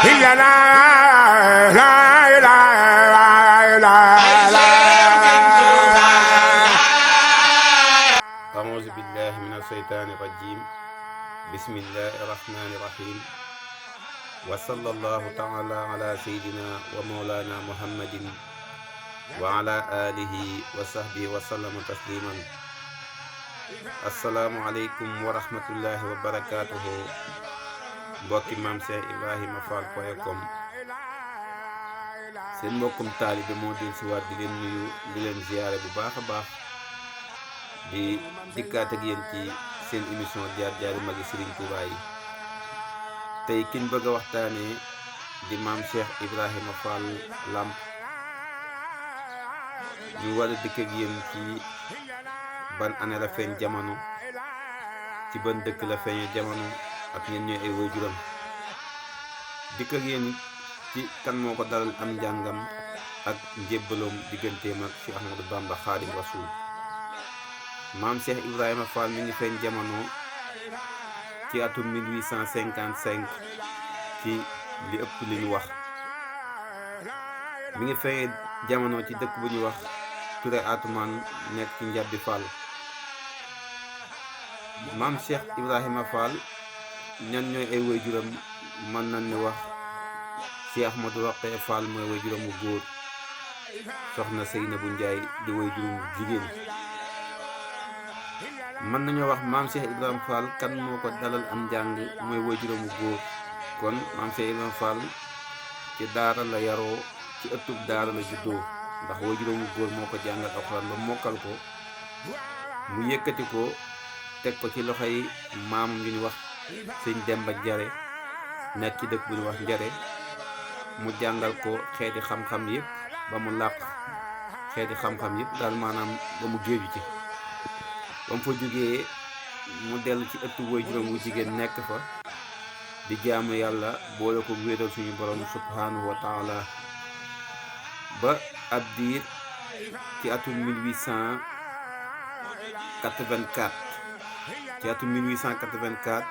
إلا لا لا لا أعوذ بالله من الشيطان الرجيم بسم الله الرحمن الرحيم وصلى الله تعالى على سيدنا ومولانا محمد وعلى آله وصحبه وسلم تسليما السلام عليكم ورحمة الله وبركاته mbokki maam Cheikh Ibrahima Fall .com seen mbokkum taalibe moo del si waat di leen nuyu di leen ziyaare bu baax a baax di dikkaat ak yéen ci seen émission jaar-jaari magi Serigne Touba yi tey kiñ bëgg a waxtaanee di maam Cheikh Ibrahima Fall Lamp ñu war a dikk ak yéen ci ban année la feeñ jamono ci ban dëkk la feeñee jamono ak ñen ñooy ay waajuram dikk ak yéen ci kan moo ko dalal am njàngam ak njébbaloom digganteem ak Cheikh Ahmadou Bamba Xaadim Rasul maam Cheikh Ibrahima Fall mi ngi feeñ jamono ci atum 1855 ci li ëpp li ñu wax mi ngi feeñ jamono ci dëkk bu ñu wax Touré Atoumane nekk ci Njabbi Fall maam Cheikh Ibrahima Fall ñan ñooy ay waajuram mën nañ ne wax Cheikh Ahmadou Roqee Fall mooy waajuram wu góor soxna Seynabou Ndiaye di waajuram wu jigéen mën nañoo wax maam Cheikh Ibrahima Fall kan moo ko dalal am njàng mooy waajuram wu góor kon maam Cheikh Ibrahima Fall ci daara la yaroo ci ëttub daara la juddoo ndax waajuram wu góor moo ko jàngal alxuraan ba mokkal ko mu yëkkati ko teg ko ci loxoy maamam yu ñu wax sëñ Demba Jare nekk ci dëkk bu ñu wax Njare mu jàngal ko xeeti xam-xam yëpp ba mu làq xeeti xam-xam yëpp daal maanaam ba mu géeju ci ba mu fa jógee mu dellu ci ëttu waajuram wu jigéen nekk fa di jaamu yàlla boole ko wéetal suñu borom subhanahu wa taala ba ab diir ci atum 1884 ci atum 1884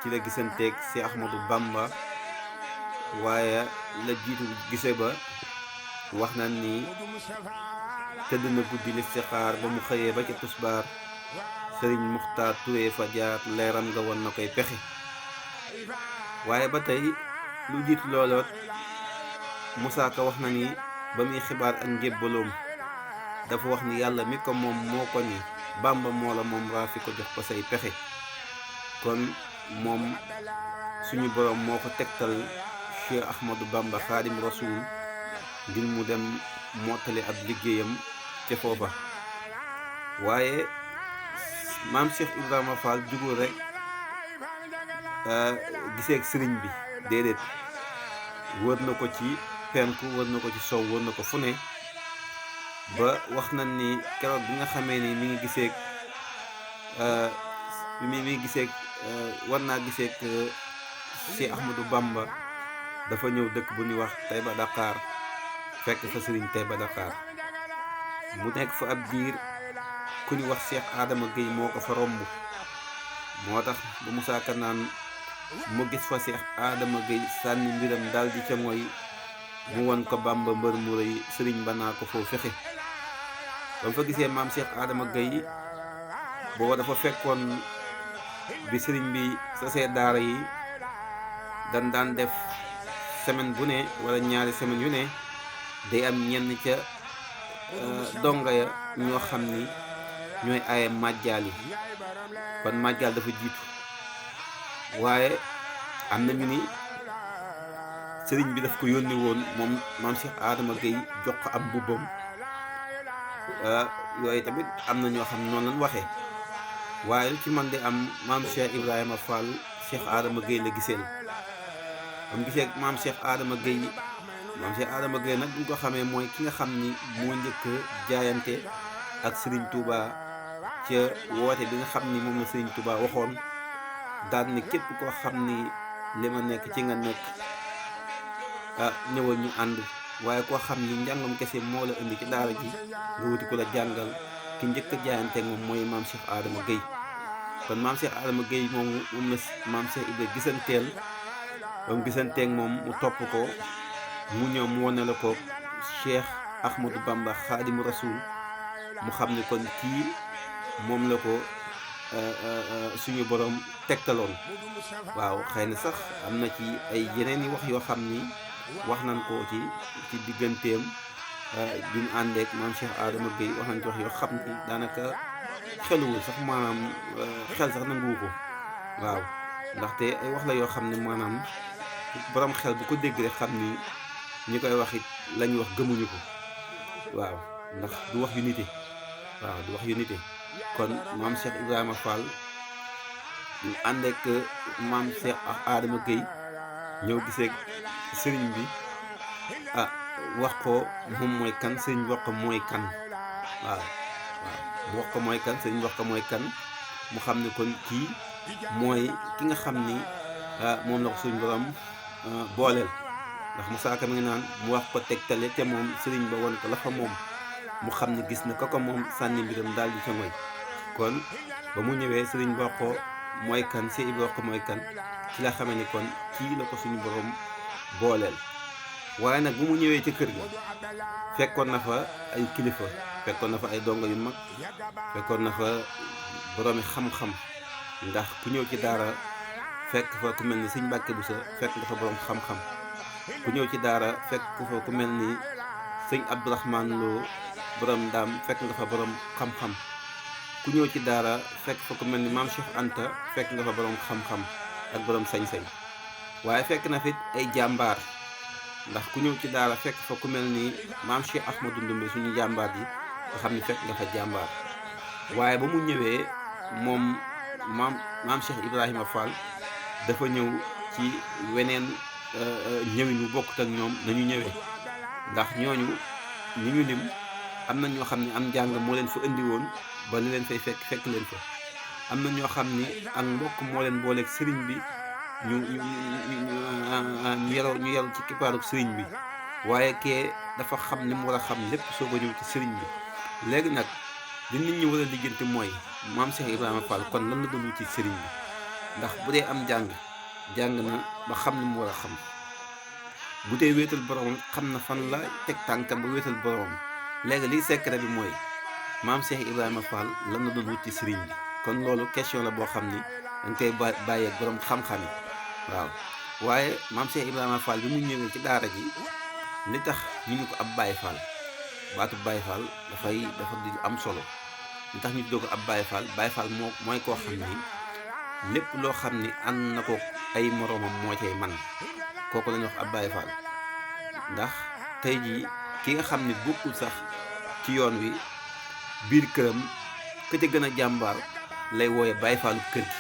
ci la gisanteeg si Ahmadou Bamba waaye la jiitu gise ba wax na ni tëdd na guddi listixaar ba mu xëyee ba ca tusbaar sëriñ Muxtaar Touré fa jaar leeram nga won na koy pexe waaye ba tey lu jiitu looloot Musaa Ka wax na ni ba muy xibaar ak njébbaloom dafa wax ni yàlla mi ko moom moo ko ni Bamba moo la moom raafi ko jox ko say pexe kon moom suñu borom moo ko tegtal Cheikh Ahmadou Bamba Xaadim Rasul ngir mu dem mottali ab liggéeyam ca foofa waaye maam Cheikh Ibrahima Fall jugul rek giseeg sëriñ bi déedéet wër na ko ci penku wër na ko ci sow wër na ko fu ne ba wax nañ ni keroog bi nga xamee ni mi ngi giseeg war naa giseeg Cheikh Ahmadou Bamba dafa ñëw dëkk bu ñuy wax Taïba Dakar fekk fa sëriñ Taïba Dakar mu nekk fa ab diir ku ñu wax Cheikh Adama Gueye moo ko fa romb moo tax ba Musaa Ka naan mu gis fa Cheikh Adama Gueye sànni mbiram daal di ca mooy mu won ko Bamba mbër mu rëy sëriñ ba naa ko foofu fexe ba mu fa gisee maam Cheikh Adama Gueye booba dafa fekkoon bi sëriñ bi sasee daara yi dan daan def semaine bu ne wala ñaari semaine yu ne day am ñenn ca donga ya ñoo xam ni ñooy aaye màjjaal yi kon màjjaal dafa jiitu waaye am na ñu ni sëriñ bi daf ko yónni woon moom maam Cheikh Adama Gueye jox ko am mbubbam yooyu tamit am na ñoo xam ne noonu lañ waxee waaye lu ci man di am maam Cheikh Ibrahima Fall Cheikh Adama Gueye la giseel ba mu gisee maam Cheikh Adama Gueye nag bu ñu ko xamee mooy ki nga xam ni moo njëkk jaayante ak Serigne Touba ca woote bi nga xam ni moom la Serigne Touba waxoon daal ni képp koo xam ni li ma nekk ci nga nekk ñëwal ñu ànd waaye koo xam ni njàngam kese moo la indi ci daara ji nga wuti ku la jàngal ki njëkk a jaayante moom mooy maam Cheikh Adama Gueye kon maam Cheikh Adama Gueye moom la maam Cheikh Ibra gisanteel ba mu gisanteeg moom mu topp ko mu ñëw mu wane la ko Cheikh Ahmadou Bamba Xaadimu Rasuul mu xam ne kon kii moom la ko suñu borom tegtaloon. waaw xëy na sax am na ci ay yeneen i wax yoo xam ni wax nañ ko ci digganteem bi mu àndeek maam Cheikh Adama Gueye wax nañ ci wax yoo xam ni daanaka xeluwul sax maanaam xel sax nanguwu ko. waaw ndaxte ay wax la yoo xam ne maanaam borom xel bu ko dégg rek xam ni ñi koy wax it la ñuy wax gëmuñu ko. waaw ndax du wax yu nite. waaw du wax yu nite. kon maam Cheikh Ibrahima Fall ñu ànd ak maam Cheikh Adama Gueye ñëw gisee sëriñ bi wax ko moom mooy kan, sëriñ bi wax ko mooy kan. waaw mu wax ko mooy kan, sëriñ bi wax ko mooy kan, mu xam ne kon kii mooy ki nga xam ni moom la ko suñu borom booleel. ndax Moussa Ka mi ngi naan mu wax ko tegtale te moom sëriñ ba won ko la fa moom mu xam ne gis na ko moom sànni mbiram daal di ca ngoy. kon ba mu ñëwee sëriñ bi wax ko mooy kan, si Ibra wax ko mooy kan, ci la xamee ni kon kii la ko suñu borom booleel. waaye nag bu mu ñëwee ca kër ga fekkoon na fa ay kilifa, fekkoon na fa ay dongo yu mag, fekkoon na fa boroomi xam-xam. ndax ku ñëw ci daara fekk fa ku mel ni sëñ Mbàkke Buso fekk nga fa borom xam-xam. ku ñëw ci daara fekk fa ku mel ni sëñ Abdourahman Lo borom ndaam fekk nga fa borom xam-xam. ku ñëw ci daara fekk fa ku mel ni maam Cheikh Anta fekk nga fa borom xam-xam ak borom sañ-sañ. waaye fekk na fit ay jàmbaar, ndax ku ñëw ci daara fekk fa ku mel ni maam Cheikh Ahmadou Ndumbe suñu jàmbaar yi nga xam ni fekk nga fa jàmbaar. waaye ba mu ñëwee moom maam Cheikh Ibrahima Fall dafa ñëw ci weneen ñëwin bu bokkut ak ñoom nañu ñëwee. ndax ñooñu ñi ñu lim am na ñoo xam ne am njàng moo leen fa indi woon ba li leen fay fekk leen fa. am na ñoo xam ni ak mbokk moo leen booleeg sëriñ bi ñu yaru ci kippaaru sëriñ bi. waaye kee dafa xam ni mu war a xam lépp soog a ñëw ci sëriñ bi. léegi nag li nit ñi war a lijjanti mooy maam Cheikh Ibrahima Fall kon lan la doon ci sëriñ bi. ndax bu dee am jàng na ba xam ni mu war a xam. bu dee wéetal boromam xam na fan la teg tànkam ba wéetal boromam. léegi liy secret bi mooy maam Cheikh Ibrahima Fall lan la doon wut ci sëriñ bi. kon loolu question la boo xam ni dañ koy bàyyeeg borom xam-xam yi. waaw waaye maam Cheikh Ibrahima Fall bi mu ñëwee ci daara ji li tax ñu ni ko ab Baye Fall, baatu Baye Fall dafa di am solo. li tax ñu tuddee ko ab Baye Fall mooy koo xam ni lépp loo xam ni ànd na ko ay moroomam moo cay man kooku la ñuy wax ab Baye Fall. ndax tey jii ki nga xam ni bokkul sax ci yoon wi biir këram ka ca gën a jàmbaar lay wooye Baye Fallu kër gi.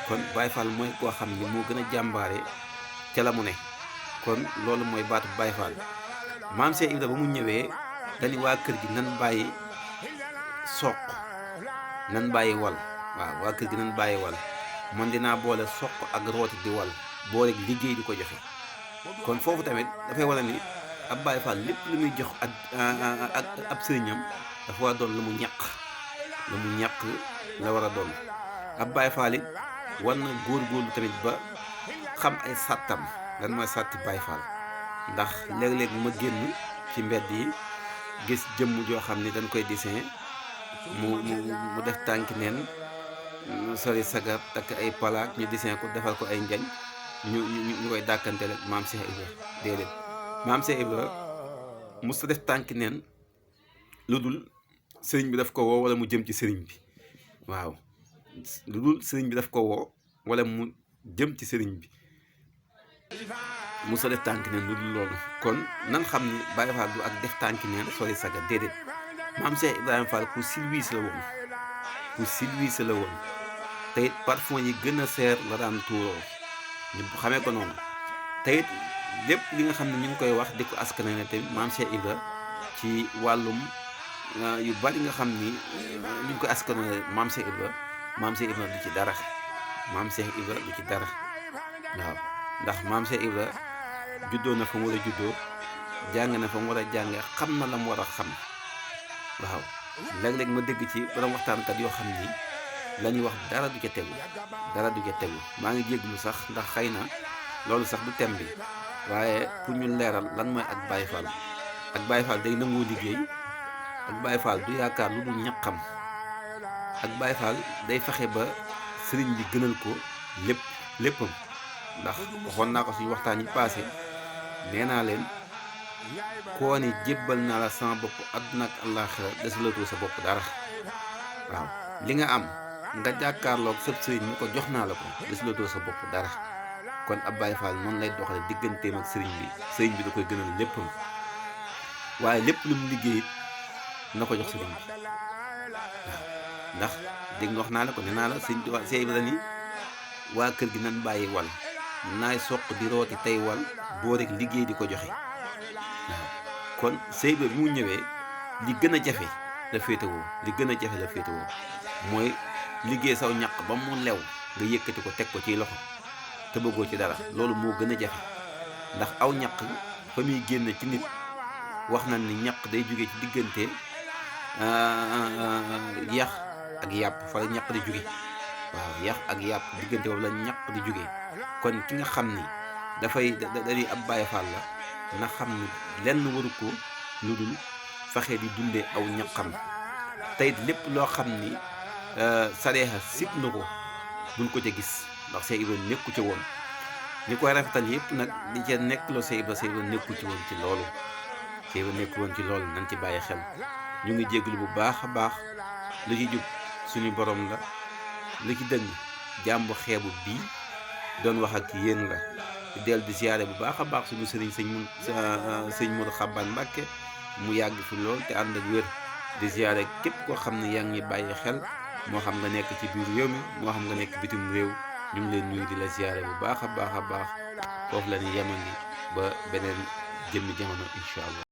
kon Baye Fall mooy koo xam ni moo gën a jàmbaare ca la mu ne. kon loolu mooy baatu Baye Fall. maam Cheikh Ibra ba mu ñëwee dañu waa kër gi nan bàyyi soq, nan bàyyi wal. waaw waa kër gi nan bàyyi wal, man dinaa boole soq ak rooti di wal boole liggéey di ko joxe. kon foofu tamit dafay wane ni ab Baye Fall lépp lu muy jox ak ab sëriñam dafa war a doon lu mu ñàq la war a doon. ab Baye Fall it war na góorgóorlu tamit ba xam ay sàttam lan mooy sàtti Baye Fall. ndax léeg-léeg ma génn ci mbedd yi gis jëmm joo xam ni dañ koy dessin mu def tànki neen sori sagar takk ay palaak ñu dessin ko defal ko ay njañ ñu koy dàkkante rek maam Cheikh Ibra. déedéet maam Cheikh Ibra mos ta def tànki neen lu dul sëriñ bi daf ko woo wala mu jëm ci sëriñ bi. waaw lu dul sëriñ bi daf ko woo wala mu jëm ci sëriñ bi mos ta def tànki neen lu dul loolu. kon nan xam ni Baye Fall du ak def tànki neen sori sagar déedéet. maam Cheikh Ibrahima Fall ku silwiis la woon te it parfum yi gën a seer la daan tuuroo ñu xamee ko noonu. te it lépp li nga xam ne ñu ngi koy wax di ko askan ne tamit maam Cheikh Ibra ci wàllum yu bari nga xam ni ñu ngi koy askan ne maam Cheikh Ibra du ci dara. maam Cheikh Ibra du ci dara. waaw ndax maam Cheikh Ibra juddoo na fa mu war a juddoo, jàng na fa mu war a jànge, xam na la mu war a xam. waaw léeg-léeg ma dégg ci borom waxtaankat yoo xam ni la ñuy wax dara du ca tegu. maa ngi jégglu sax ndax xëy na loolu sax du thème bi waaye pour ñu leeral lan mooy ak Baye Fall. ak Baye Fall day nangoo liggéey ak Baye Fall du yaakaar lu dul ñaqam ak Baye Fall day fexe ba sëriñ bi gënal ko léppam ndax waxoon naa ko suñu waxtaan yi passé nee naa leen koo ni jébbal naa la sama bopp àdduna ak àllaaxira desalatoo sa bopp dara waaw li nga am nga jàkkaarloog sëb sëriñ ni ko jox naa la ko desalatoo sa bopp dara kon ab Baye Fall noonu lay doxale digganteem ak sëriñ bi da koy gënal léppam waaye lépp lu mu liggéey it na ko jox sëriñ bi waaw ndax dégg nga wax naa la ko nee naa la sëñ Seex Ibra ni waa kër gi nan bàyyi wal naay soq di rooti tey wal boo rek liggéey di ko joxe waaw kon Seex Ibra bi mu ñëwee li gën a jafe la féetewoo mooy liggéey saw ñaq ba mu lew nga yëkkati ko teg ko ci loxo te bëggoo ci dara loolu moo gën a jafe ndax aw ñaq fa muy génn ci nit wax nañ ni ñaq day jóge ci diggante yax ak yàpp fa la ñaq di jóge waaw yax ak yàpp diggante boobu la ñaq di jóge kon ki nga xam ni dafay dari ab Baye Fall la na xam ni lenn waru ko lu dul fexe di dundee aw ñaqam tey lépp loo xam ni sareexa sib na ko buñ ko ca gis ndax Seex Ibra nekku ca woon ñi koy rafetal yëpp nag di ca nekk loo Seex Ibra nekku ci woon ci loolu Seex Ibra nekku woon ci loolu nañ ci bàyyi xel ñu ngi jégalu bu baax a baax lu ci jub suñu borom la lu ci dëng jàmbu xeebu bii doon wax ak yéen la di dellu di ziyaare bu baax a baax suñu sëriñ sëñ Modou Xaban Mbàkke mu yàgg fi lool te ànd ak wér di ziyaare képp koo xam ne yaa ngi bàyyi xel moo xam nga nekk ci biir réew mi moo xam nga nekk bitim réew ñu ngi leen nuyu di la ziyaare bu baax a baax foofu la ñu yemandi ba beneen jëmmi jamono incha allah.